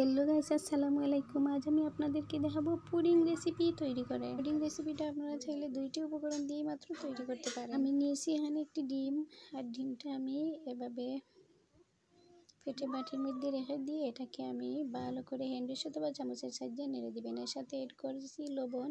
Hello guys আসসালামু আলাইকুম। আজ আমি আপনাদেরকে দেখাবো পুডিং রেসিপি তৈরি করে। পুডিং রেসিপিটা আপনারা চাইলে দুইটি উপকরণ দিয়ে মাত্র তৈরি করতে পারেন। আমি নিয়েছি এখানে একটি ডিম, আর ডিমটা আমি এভাবে ফেটে বাটির মধ্যে রেখে দিয়ে এটাকে আমি ভালো করে হ্যান্ডের সাথে বা চামচের সাহায্যে নেড়ে দিবেন। এর সাথে এড করেছি লবণ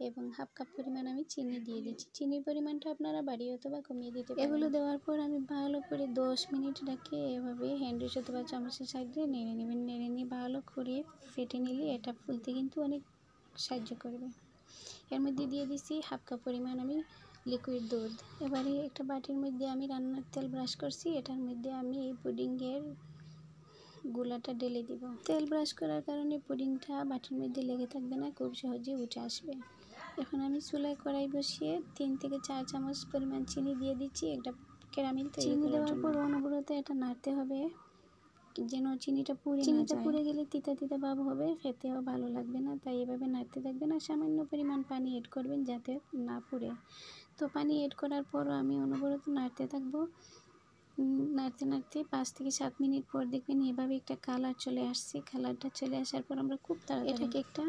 এবং হাফ কাপ পরিমাণ আমি চিনি দিয়ে দিচ্ছি। চিনির পরিমাণটা আপনারা বাড়িয়ে অথবা কমিয়ে দিতে পারেন। এগুলো দেওয়ার পর আমি ভালো করে 10 মিনিট রাখে এভাবে হ্যান্ডের সাথে বা চামচের সাহায্যে নেড়ে নেবেন। নেড়ে নিয়ে ভালো করে ফেটে নিলে এটা ফুলতে কিন্তু অনেক সাহায্য করবে। এর মধ্যে দিয়ে দিচ্ছি হাফ কাপ পরিমাণ আমি লিকুইড দুধ। এবারে একটা বাটির মধ্যে আমি রান্নার তেল ব্রাশ করছি, এটার মধ্যে আমি এই পুডিংয়ের গুলাটা ঢেলে দিব। তেল ব্রাশ করার কারণে পুডিংটা বাটির মধ্যে লেগে থাকবে না, খুব সহজে উঠে আসবে। এখন আমি চুলায় কড়াই বসিয়ে 3 থেকে 4 চামচ পরিমাণ চিনি দিয়ে দিচ্ছি একটা ক্যারামেল তৈরি করার জন্য। চিনি দেওয়ার পর অনবরত এটা নাড়তে হবে যেন চিনিটা পুড়ে গেলে তিতা তিতা ভাব হবে, খেতেও ভালো লাগবে না। তাই এভাবে নাড়তে থাকবেন আর সামান্য পরিমাণ পানি এড করবেন যাতে না পুড়ে। তো পানি এড করার পরও আমি অনবরত নাড়তে থাকবো। নাড়তে নাড়তে 5 থেকে 7 মিনিট পর দেখবেন এভাবে একটা কালার চলে আসছে। কালারটা চলে আসার পর আমরা খুব তাড়াতাড়ি এটাকে একটা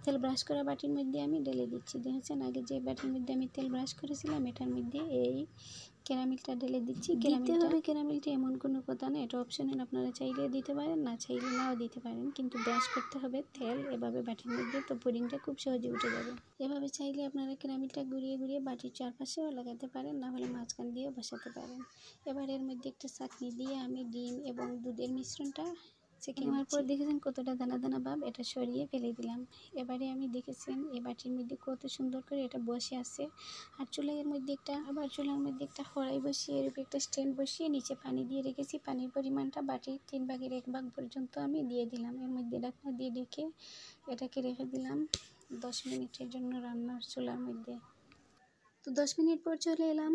তেল ব্রাশ করা বাটির মধ্যে আমি ঢেলে দিচ্ছি। দেখেছেন আগে যে বাটির মধ্যে আমি তেল ব্রাশ করেছিলাম এটার মধ্যে এই ক্যারামেলটা ঢেলে দিচ্ছি। ক্যারামেলটা এমন কোনো কথা না, এটা অপশনাল, আপনারা চাইলে দিতে পারেন, না চাইলে নাও দিতে পারেন, কিন্তু ব্রাশ করতে হবে তেল এভাবে বাটির মধ্যে, তো পুডিংটা খুব সহজে উঠে যাবে। এভাবে চাইলে আপনারা ক্যারামেলটা ঘুরিয়ে ঘুরিয়ে বাটির চারপাশেও লাগাতে পারেন, না হলে মাঝখান দিয়েও বসাতে পারেন। এবার এর মধ্যে একটা চাটনি দিয়ে আমি ডিম এবং দুধের মিশ্রণটা নেওয়ার পর দেখেছেন কতটা দানা দানা ভাব, এটা সরিয়ে ফেলে দিলাম। এবারে আমি দেখেছেন এই বাটির মধ্যে কত সুন্দর করে এটা বসে আছে। আর চুলার মধ্যে একটা কড়াই বসিয়ে এর উপরে একটা স্ট্যান্ড বসিয়ে নিচে পানি দিয়ে রেখেছি। পানির পরিমাণটা বাটির 3 ভাগের 1 ভাগ পর্যন্ত আমি দিয়ে দিলাম। এর মধ্যে ঢাকনা দিয়ে ঢেকে এটাকে রেখে দিলাম 10 মিনিটের জন্য রান্নার চুলার মধ্যে। তো 10 মিনিট পর চলে এলাম।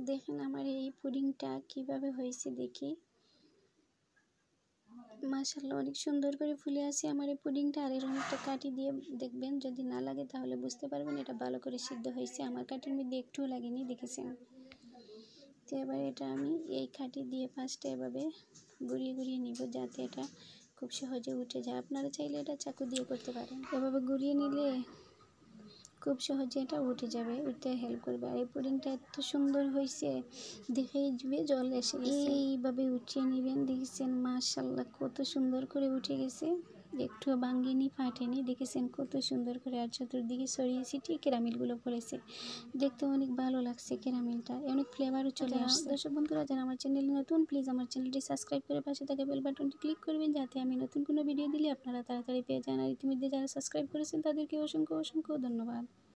দেখেন আমার এই পুডিংটা কিভাবে হয়েছে দেখি। মাশাআল্লাহ অনেক সুন্দর করে ফুলে আছে আমার এই পুডিংটা। আর এরকম একটা কাঠি দিয়ে দেখবেন, যদি না লাগে তাহলে বুঝতে পারবেন এটা ভালো করে সিদ্ধ হয়েছে। আমার কাঠির মধ্যে একটুও লাগেনি, দেখেছেন। তো এবার এটা আমি এই কাঠি দিয়ে ফার্স্টে এভাবে ঘুরিয়ে ঘুরিয়ে নিব যাতে এটা খুব সহজে উঠে যায়। আপনারা চাইলে এটা চাকু দিয়ে করতে পারেন। এভাবে ঘুরিয়ে নিলে খুব সহজে এটা উঠে যাবে, উঠতে হেল্প করবে। আর এই পুডিংটা এত সুন্দর হয়েছে দেখেই জিভে জল এসে গেছে। এইভাবে উঠিয়ে নেবেন, দেখেছেন মাশাআল্লাহ কত সুন্দর করে উঠে গেছে, একটু ভাঙেনি ফাটেনি, দেখেছেন কত সুন্দর করে। আর চতুর্দিকে ছড়িয়ে ছিটিয়ে ক্যারামেলগুলো পড়েছে, দেখতে অনেক ভালো লাগছে। ক্যারামেলটা অনেক ফ্লেভারও চলে আসছে। দর্শক বন্ধুরা যারা আমার চ্যানেলে নতুন, প্লিজ আমার চ্যানেলটি সাবস্ক্রাইব করে পাশে থাকা বেল বাটনটি ক্লিক করবেন যাতে আমি নতুন কোনো ভিডিও দিলে আপনারা তাড়াতাড়ি পেয়ে যান। আর ইতিমধ্যে যারা সাবস্ক্রাইব করেছেন তাদেরকে অসংখ্য অসংখ্য ধন্যবাদ।